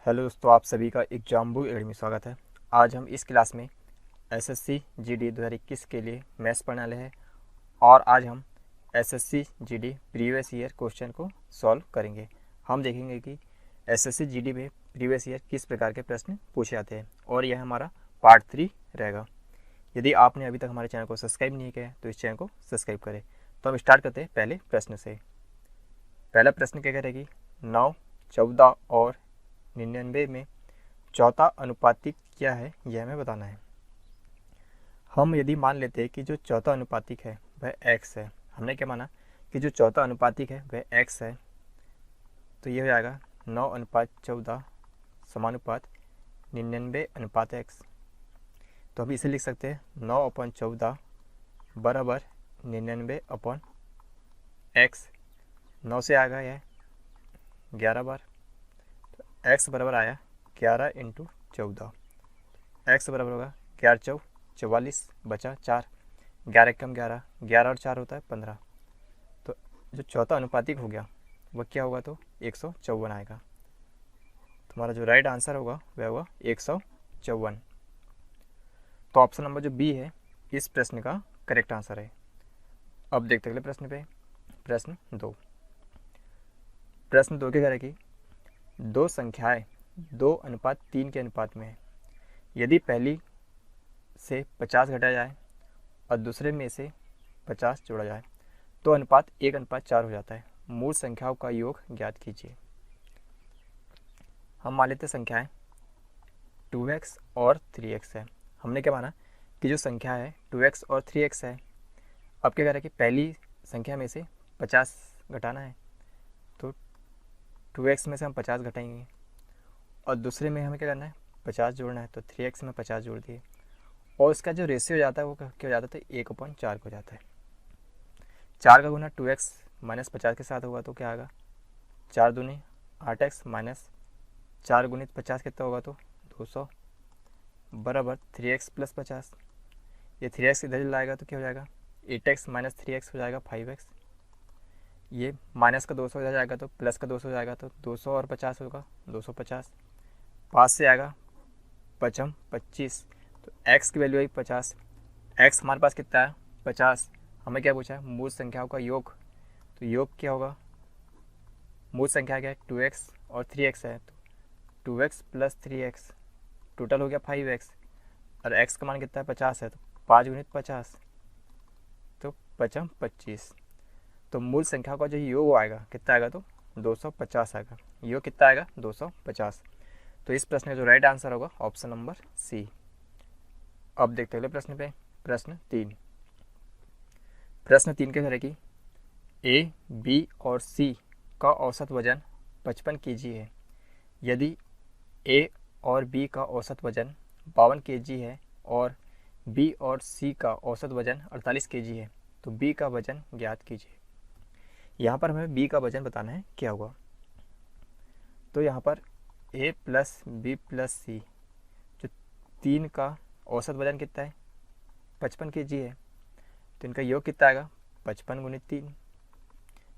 Hello दोस्तों, आप सभी का एग्जाम बुक एकेडमी में स्वागत है। आज हम इस क्लास में एसएससी जीडी 2021 के लिए मैथ्स पढ़ने वाले हैं और आज हम SSC GD previous year question को सॉल्व करेंगे। हम देखेंगे कि एसएससी जीडी में प्रीवियस ईयर किस प्रकार के प्रश्न पूछे जाते हैं और यह हमारा पार्ट 3 रहेगा। यदि आपने अभी तक हमारे चैनल को सब्सक्राइब नहीं किया है तो इस चैनल को सब्सक्राइब करें। तो हम स्टार्ट करते हैं पहले प्रश्न से। पहला प्रश्न क्या करेगी, 9, 14 और 99 में चौथा अनुपातिक क्या है, यह हमें बताना है। हम यदि मान लेते हैं कि जो चौथा अनुपातिक है वह x है, हमने क्या माना कि जो चौथा अनुपातिक है वह x है, तो ये हो जाएगा 9:14 समानुपात 99/x। तो अभी इसे लिख सकते हैं 9/14 बराबर 99/x। 9 से आएगा यह 11 बार, x बराबर आया 11 × 14। x बराबर होगा 11 × 44 बचा 4, 11 कम 11, 11 और 4 होता है 15। तो जो चौथा अनुपातिक हो गया वह क्या होगा, तो 154 आएगा। तो हमारा जो राइट आंसर होगा वह होगा 154। तो ऑप्शन नंबर जो बी है इस प्रश्न का करेक्ट आंसर है। अब देखते अगले प्रश्न पे। प्रश्न 2 क्या करेगी, दो संख्याएं 2:3 के अनुपात में है। यदि पहली से 50 घटाया जाए और दूसरे में से 50 जोड़ा जाए तो अनुपात 1:4 हो जाता है। मूल संख्याओं का योग ज्ञात कीजिए। हम मान लेते संख्याएं 2x और 3x है। हमने क्या माना कि जो संख्या है 2x और 3x है। अब क्या करें कि पहली संख्या में से 50 घटाना है, तो 2x में से हम 50 घटाएंगे और दूसरे में हमें क्या करना है 50 जोड़ना है, तो 3x में 50 जोड़ दिए और इसका जो रेशियो हो जाता है वो क्या हो जाता है 1/4 हो जाता है। 4 का गुना 2x माइनस 50 के साथ होगा तो क्या आएगा 4 दूनी 8x माइनस 4 गुणित 50 कितना होगा, तो 200 बराबर 3x प्लस 50। ये 3x इधर लाएगा तो क्या हो जाएगा 8x माइनस 3x हो जाएगा 5x। ये माइनस का 200 इधर जाएगा तो प्लस का 200 हो जाएगा, तो 200 और 50 होगा 250। 5 से आएगा 5 25, तो x की वैल्यू आई 50। x हमारे पास कितना है 50। हमें क्या पूछा है मूल संख्याओं का योग, तो योग क्या होगा, मूल संख्या क्या है 2x और 3x है, तो 2x प्लस 3x टोटल हो गया 5x और x का मान कितना है 50 है, तो 5 गुणित 50 तो 5 25। तो मूल संख्या का जो योग आएगा कितना आएगा, तो 250 आएगा। योग कितना आएगा 250। तो इस प्रश्न का जो राइट आंसर होगा ऑप्शन नंबर सी। अब देखते हैं अगले प्रश्न पे। प्रश्न 3 क्या करेगी, ए, बी और सी का औसत वजन 55 kg है। यदि ए और बी का औसत वजन 52 kg है और बी और सी का औसत वजन 48 kg है तो बी का वजन ज्ञात कीजिए। यहाँ पर हमें बी का वजन बताना है क्या होगा। तो यहाँ पर ए प्लस बी प्लस सी जो 3 का औसत वजन कितना है 55 kg है, तो इनका योग कितना आएगा 55 गुणित 3,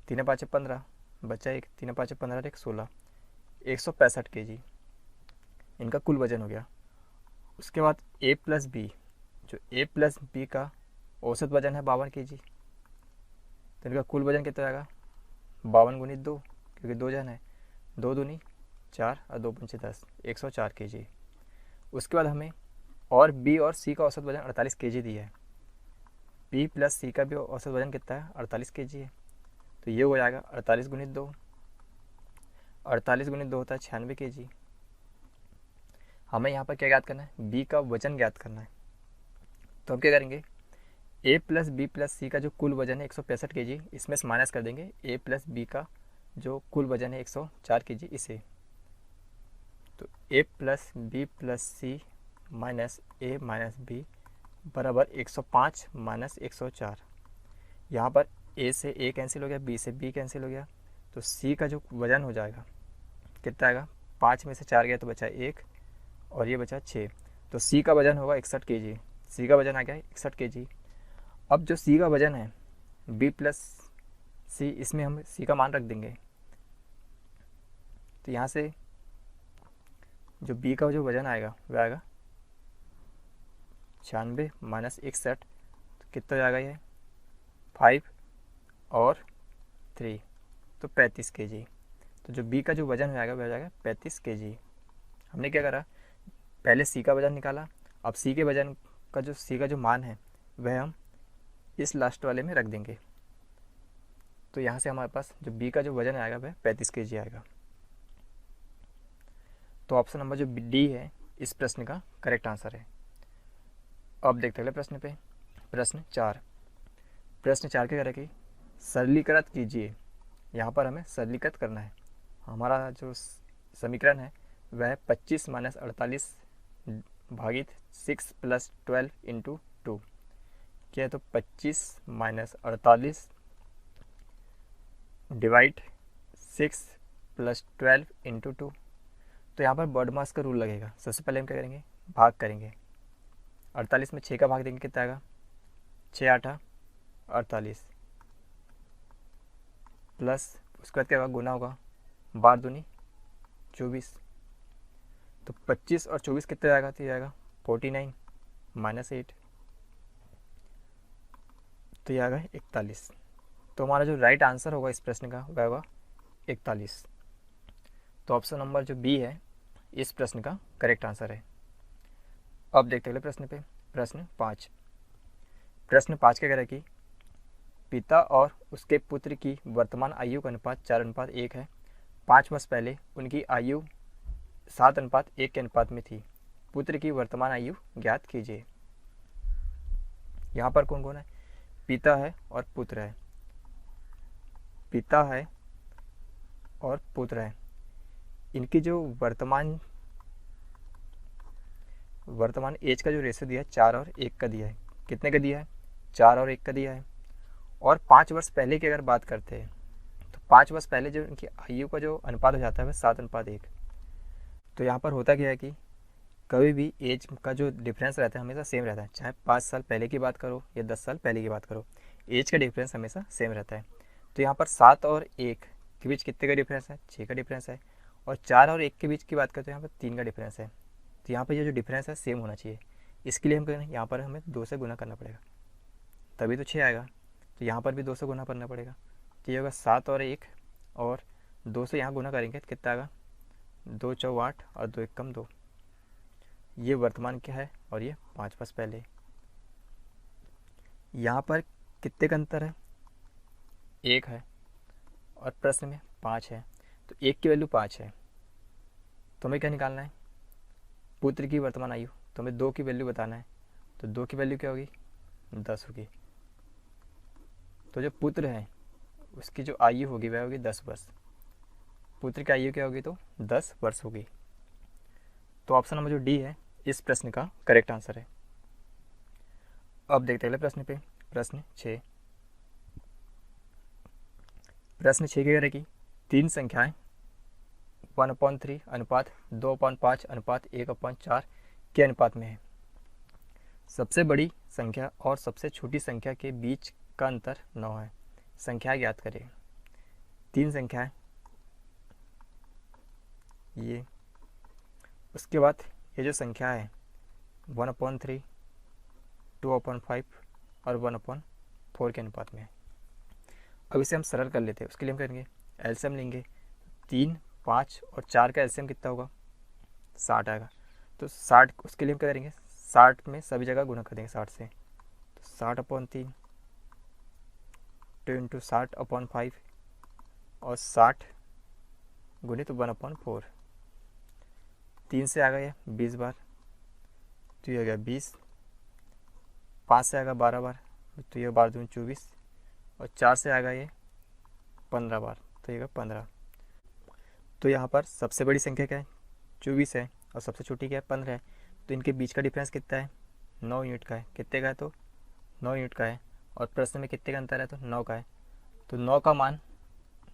3 5 15 बचा 1, 3 5 15 1 16, 165 kg इनका कुल वजन हो गया। उसके बाद ए प्लस बी, जो ए प्लस बी का औसत वजन है 52 kg, तो इनका कुल वजन कितना आएगा 52 गुणित 2, क्योंकि 2 जन है, 2 दूनी 4 और 2 पंचे 10, 104 kg। उसके बाद हमें और बी और सी का औसत वजन 48 kg दिया है। बी प्लस सी का भी औसत वजन कितना है 48 kg है, तो ये हो जाएगा 48 गुणित 2, 48 गुणित 2 होता है 96 kg। हमें यहाँ पर क्या ज्ञात करना है, बी का वजन ज्ञात करना है। तो हम क्या करेंगे, ए प्लस बी प्लस सी का जो कुल वजन है 165 kg, इसमें से माइनस कर देंगे ए प्लस बी का जो कुल वजन है 104 kg इसे। तो ए प्लस बी प्लस सी माइनस ए माइनस बी बराबर 105 माइनस 104। यहाँ पर ए से ए कैंसिल हो गया, बी से बी कैंसिल हो गया, तो सी का जो वजन हो जाएगा कितना आएगा, 5 में से 4 गया तो बचा 1 और ये बचा 6, तो सी का वजन होगा 61 kg। सी का वजन आ गया 61 kg। अब जो सी का वजन है बी प्लस सी, इसमें हम सी का मान रख देंगे, तो यहाँ से जो बी का जो वजन आएगा वह आएगा 96 माइनस 61, तो कितना जाएगा ये 5 और 3, तो 35 kg। तो जो बी का जो वजन हो जाएगा वह हो जाएगा 35 kg। हमने क्या करा, पहले सी का वजन निकाला, अब सी के वजन का जो सी का जो मान है वह हम इस लास्ट वाले में रख देंगे। तो यहाँ से हमारे पास जो बी का जो वजन आएगा वह 35 kg आएगा। तो ऑप्शन नंबर जो डी है इस प्रश्न का करेक्ट आंसर है। अब देखते हैं प्रश्न पे। प्रश्न 4 क्या करें कि सरलीकृत कीजिए। यहाँ पर हमें सरलीकृत करना है। हमारा जो समीकरण है वह 25 माइनस 48 भागित 6 प्लस 12 इंटू 2 क्या है, तो 25 माइनस 48 डिवाइड 6 प्लस 12 इंटू 2। तो यहाँ पर बर्ड मास का रूल लगेगा। सबसे पहले हम क्या करेंगे, भाग करेंगे। 48 में 6 का भाग देंगे, कितना आएगा 6 8 48 प्लस उसके बाद क्या होगा, गुना होगा, 12 दूनी 24। तो 25 और 24 कितने आएगा, तो ये आएगा 49 माइनस 8, तो ये आएगा 41। तो हमारा जो राइट आंसर होगा इस प्रश्न का वह होगा 41। तो ऑप्शन नंबर जो बी है इस प्रश्न का करेक्ट आंसर है। अब देखते हैं प्रश्न पे। प्रश्न 5 क्या कह रहा है कि पिता और उसके पुत्र की वर्तमान आयु का अनुपात 4:1 है। 5 वर्ष पहले उनकी आयु 7:1 के अनुपात में थी। पुत्र की वर्तमान आयु ज्ञात कीजिए। यहाँ पर कौन कौन है, पिता है और पुत्र है। पिता है और पुत्र है। इनकी जो वर्तमान एज का जो रेशो दिया है 4 और 1 का दिया है। कितने का दिया है, 4 और 1 का दिया है। और 5 वर्ष पहले की अगर बात करते हैं तो 5 वर्ष पहले जो इनकी आयु का जो अनुपात हो जाता है वह 7:1। तो यहाँ पर होता क्या है कि कभी भी एज का जो डिफरेंस रहता है हमेशा सेम रहता है, चाहे 5 साल पहले की बात करो या 10 साल पहले की बात करो, एज का डिफरेंस हमेशा सेम रहता है। तो यहाँ पर 7 और 1 के बीच कितने का डिफरेंस है, 6 का डिफरेंस है। और 4 और 1 के बीच की बात करते हैं यहाँ पर 3 का डिफरेंस है। तो यहाँ पर ये जो डिफरेंस है सेम होना चाहिए। इसके लिए हम करें, यहाँ पर हमें 2 से गुना करना पड़ेगा, तभी तो 6 आएगा। तो यहाँ पर भी 2 से गुना करना पड़ेगा। तो ये होगा 7 और 1, और 2 से यहाँ गुना करेंगे तो कितना आएगा, 2 4 8 और 2 1 कम 2। ये वर्तमान क्या है और ये 5 वर्ष पहले। यहाँ पर कितने का अंतर है, 1 है और प्रश्न में 5 है। तो 1 की वैल्यू 5 है, तो हमें क्या निकालना है, पुत्र की वर्तमान आयु। तो हमें 2 की वैल्यू बताना है। तो 2 की वैल्यू क्या होगी, 10 होगी। तो जो पुत्र है उसकी जो आयु होगी वह होगी 10 वर्ष। पुत्र की आयु क्या होगी, तो 10 वर्ष होगी। तो ऑप्शन नंबर जो डी है इस प्रश्न का करेक्ट आंसर है। अब देखते हैं अगले प्रश्न पे। प्रश्न 6 क्या कह रहा है कि 3 संख्याएं 1/3 अनुपात 2/5 अनुपात 1/4 के अनुपात में है। सबसे बड़ी संख्या और सबसे छोटी संख्या के बीच का अंतर 9 है। संख्या ज्ञात करें। 3 संख्याएं, ये उसके बाद ये जो संख्या है 1/3 2/5 और 1/4 के अनुपात में है। अब इसे हम सरल कर लेते हैं। उसके लिए हम करेंगे एलसीएम लेंगे। 3 5 और 4 का एलसीएम कितना होगा, 60 आएगा। तो 60, उसके लिए हम क्या करेंगे, 60 में सभी जगह गुना कर देंगे 60 से। तो 60/3 2 इंटू 60/5 और 60 गुने तो 1/4। 3 से आ गया 20 बार, तो ये हो गया 20। 5 से आएगा 12 बार, तो ये 12 दूनी 24। और 4 से आएगा ये 15 बार, तो ये होगा 15। तो यहाँ पर सबसे बड़ी संख्या क्या है, 24 है, और सबसे छोटी क्या है, 15 है। तो इनके बीच का डिफरेंस कितना है, 9 यूनिट का है। कितने का है, तो 9 यूनिट का है। और प्रश्न में कितने का अंतर है, तो 9 का है। तो 9 का मान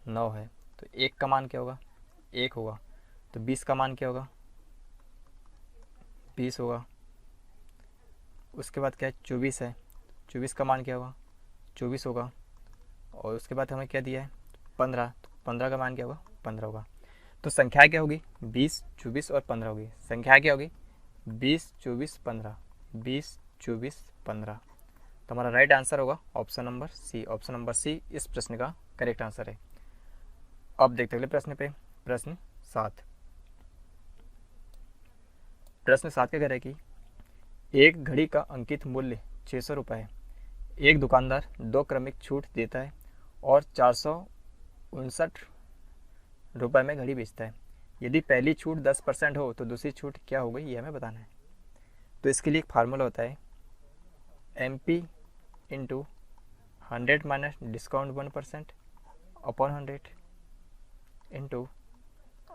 9 है, तो 1 का मान क्या होगा, 1 होगा। तो 20 का मान क्या होगा, 20 होगा। उसके बाद क्या है, 24 है, 24 का मान क्या होगा, 24 होगा। और उसके बाद हमें क्या दिया है, 15, तो 15 का मान क्या होगा, 15 होगा। तो संख्या क्या होगी, 20, 24 और 15 होगी। संख्या क्या होगी, 20, 24, 15, 20, 24, 15। तो हमारा राइट आंसर होगा option number C. Option number C इस प्रश्न का करेक्ट आंसर है। अब देखते अगले प्रश्न पे, प्रश्न 7। प्रश्न 7 का कह रहा है कि एक घड़ी का अंकित मूल्य 600 रुपये है। एक दुकानदार 2 क्रमिक छूट देता है और 459 रुपये में घड़ी बेचता है। यदि पहली छूट 10% हो तो दूसरी छूट क्या हो गई, ये हमें बताना है। तो इसके लिए एक फार्मूला होता है, MP into 100 minus discount 1% upon 100 into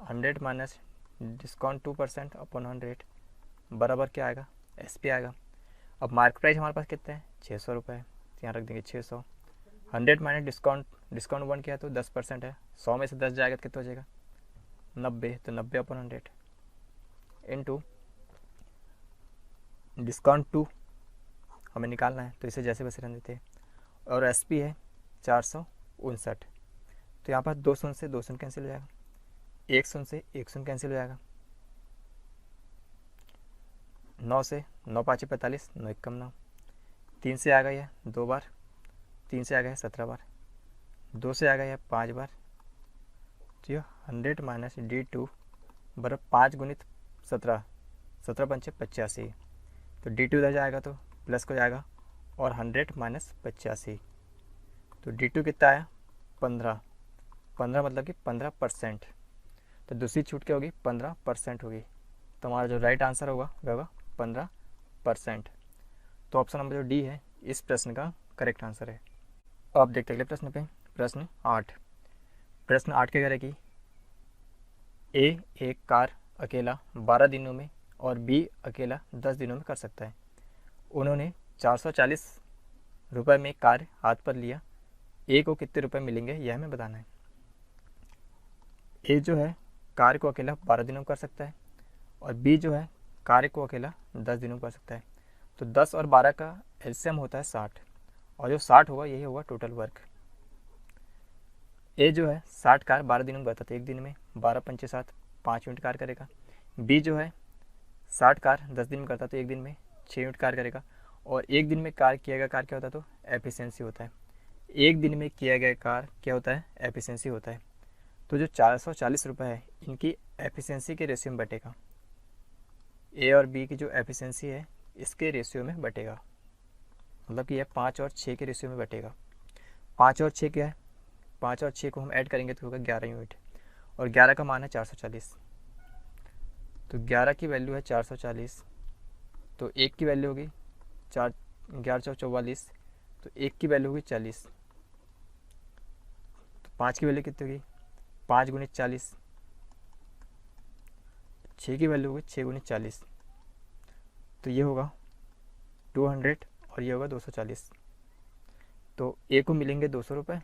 100 minus discount 2% upon 100 बराबर क्या आएगा, SP आएगा। अब मार्केट प्राइस हमारे पास कितना है, 600 रुपये है, यहाँ रख देंगे 600। 100 माइनस डिस्काउंट 1 किया तो 10% है, 100 में से 10 जाएगा तो कितना हो जाएगा, 90। तो 90 अपॉन 100 इंटू डिस्काउंट 2 हमें निकालना है, तो इसे जैसे वैसे रहने देते हैं। और SP है 459। तो यहाँ पर 2 शून्य से 2 शून्य कैंसिल हो जाएगा, 1 शून्य से 1 शून्य कैंसिल हो जाएगा, 9 से 9 5 45, 9 1 9, 3 से आ गया यह 2 बार, 3 से आ गया 17 बार, 2 से आ गया 5 बार। तो यह 100 माइनस D2 बराबर 5 गुणित 17, 17 पंचे 85। तो D2 इधर जाएगा तो प्लस को जाएगा और 100 माइनस 85। तो D2 कितना आया, 15। 15 मतलब कि 15%। तो दूसरी छूट क्या होगी, 15% होगी। तो हमारा जो राइट आंसर होगा वह होगा 15%। तो ऑप्शन नंबर जो डी है इस प्रश्न का करेक्ट आंसर है। अब देखते अगले प्रश्न पे, प्रश्न 8। प्रश्न 8 के कह रहे कि ए एक कार अकेला 12 दिनों में और बी अकेला 10 दिनों में कर सकता है। उन्होंने 440 रुपये में कार हाथ पर लिया। ए को कितने रुपए मिलेंगे यह हमें बताना है। ए जो है कार को अकेला 12 दिनों में कर सकता है और बी जो है कार को अकेला 10 दिनों में कर सकता है। तो 10 और 12 का एलसीएम होता है 60 और जो 60 होगा यही होगा टोटल वर्क। ए जो है 60 कार 12 दिनों में करता था, एक दिन में 12 पंचे 7, 5 यूनिट कार करेगा। बी जो है 60 कार 10 दिन में करता तो एक दिन में 6 यूनिट कार करेगा। और एक दिन में कार किया गया कार क्या होता है, तो एफिशिएंसी होता है। एक दिन में किया गया कार क्या होता है, एफिशिएंसी होता है। तो जो 440 रुपये है इनकी एफिशिएंसी के रेशियो में बटेगा। ए और बी की जो एफिशिएंसी है इसके रेशियो में बटेगा, मतलब कि यह 5 और 6 के रेशियो में बटेगा। 5 और 6 क्या है, 5 और 6 को हम ऐड करेंगे तो होगा 11 यूनिट और 11 का मान है 440। तो 11 की वैल्यू है 440, तो 1 की वैल्यू होगी 4, 11 4 44, तो 1 की वैल्यू होगी 40। तो 5 की वैल्यू कितनी होगी, 5 गुणित 40। 6 की वैल्यू होगी 6 गुणित 40, तो ये होगा 200 और ये होगा 240। तो ए को मिलेंगे 200 रुपये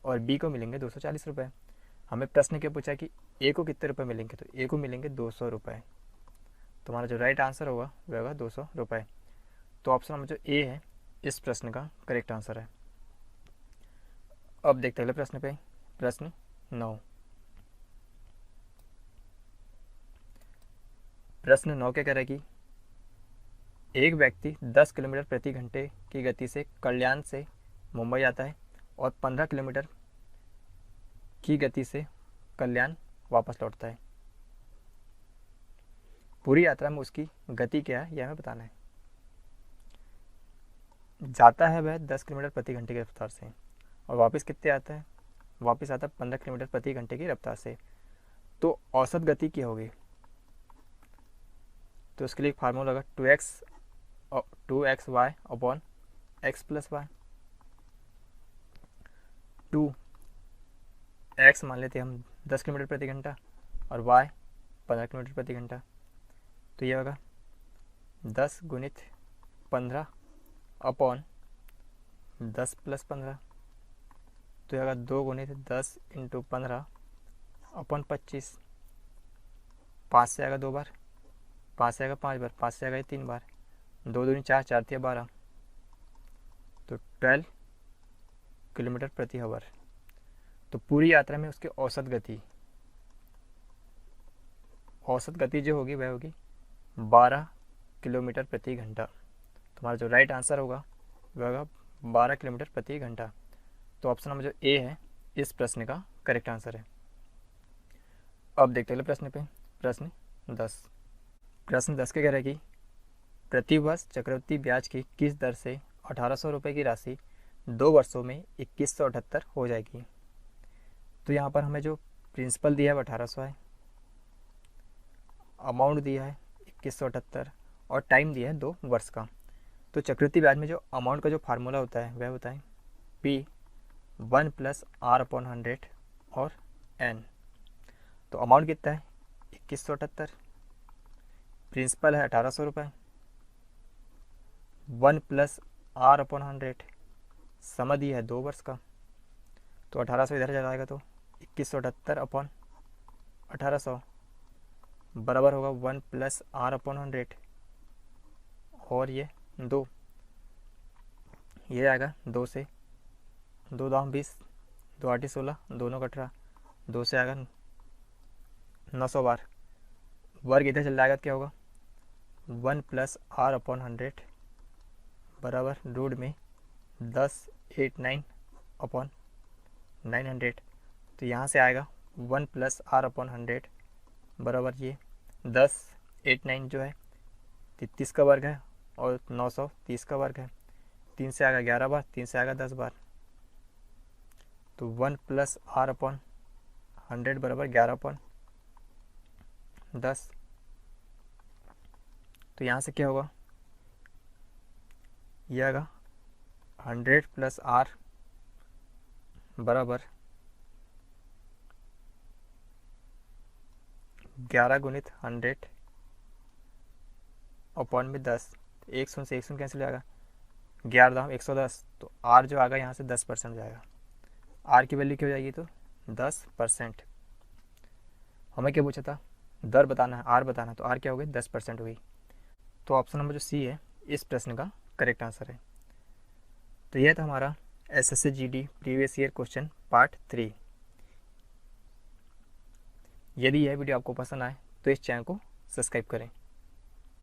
और बी को मिलेंगे 240 रुपये। हमें प्रश्न क्या पूछा कि ए को कितने रुपए मिलेंगे, तो ए को मिलेंगे 200 रुपये। तो हमारा जो राइट आंसर होगा वह होगा 200 रुपये। तो ऑप्शन नंबर जो ए है इस प्रश्न का करेक्ट आंसर है। अब देखते हैं अगले प्रश्न पे, प्रश्न 9। प्रश्न 9 क्या कह रहा है कि एक व्यक्ति 10 किलोमीटर प्रति घंटे की गति से कल्याण से मुंबई आता है और 15 किलोमीटर की गति से कल्याण वापस लौटता है। पूरी यात्रा में उसकी गति क्या है यह हमें बताना है। जाता है वह 10 किलोमीटर प्रति घंटे की रफ्तार से और वापस कितने आता है, वापस आता है 15 किलोमीटर प्रति घंटे की रफ्तार से। तो औसत गति क्या होगी, तो उसके लिए एक फार्मूला होगा 2xy upon x plus Y. 2x मान लेते हैं हम 10 किलोमीटर प्रति घंटा और y 15 किलोमीटर प्रति घंटा। तो ये होगा 10 गुणित 15 अपॉन 10 प्लस 15। तो ये होगा 2 गुणित 10 इंटू 15 अपॉन 25। 5 से आएगा 2 बार, 5 से आएगा 5 बार, 5 से आएगा 3 बार, 2 दूनी 4, 4 तिया 12, तो 12 किलोमीटर प्रति आवर। तो पूरी यात्रा में उसकी औसत गति औसत गति जो होगी वह होगी 12 किलोमीटर प्रति घंटा। तुम्हारा जो राइट आंसर होगा वह होगा 12 किलोमीटर प्रति घंटा। तो ऑप्शन नंबर जो ए है इस प्रश्न का करेक्ट आंसर है। अब देखते हैं प्रश्न पे। प्रश्न 10 के कह रहे हैं कि प्रतिवर्ष चक्रवृद्धि ब्याज की किस दर से 1800 रुपये की राशि 2 वर्षों में 2178 हो जाएगी। तो यहाँ पर हमें जो प्रिंसिपल दिया है 1800 है, अमाउंट दिया है 2178 और टाइम दिया है 2 वर्ष का। तो चक्रवृद्धि ब्याज में जो अमाउंट का जो फार्मूला होता है वह होता है P 1 + R/100 और N। तो अमाउंट कितना है 2178, प्रिंसिपल है 1800 रुपये, 1 + R/100 समय दिया है 2 वर्ष का। तो 1800 इधर चला जाएगा तो 2178/1800 बराबर होगा 1 + R/100 और ये 2, ये आएगा 2 से 2 दाम 20, 2 8 16, दोनों का 18, 2 से आएगा 900 बार। वर्ग इधर चल जाएगा तो क्या होगा 1 + R/100 बराबर रूट में 1089/900। तो यहाँ से आएगा 1 + R/100 बराबर ये 1089 जो है 33 का वर्ग है और 930 का वर्ग है। 3 से आएगा 11 बार, 3 से आएगा 10 बार। तो 1 + R/100 बराबर 11/10। तो यहाँ से क्या होगा, यह आएगा 100 + R बराबर 11 × 100 अपॉन में 10। 1 शून्य से 1 शून्य कैंसिल हो जाएगा, 11 दाम 110। तो R जो आएगा यहाँ से 10% जाएगा। R की वैल्यू क्या हो जाएगी तो 10%। हमें क्या पूछा था, दर बताना है, R बताना है, तो R क्या हो गई 10% हुई। तो ऑप्शन नंबर जो सी है इस प्रश्न का करेक्ट आंसर है। तो यह था हमारा SSC GD previous year question part 3। यदि यह वीडियो आपको पसंद आए तो इस चैनल को सब्सक्राइब करें।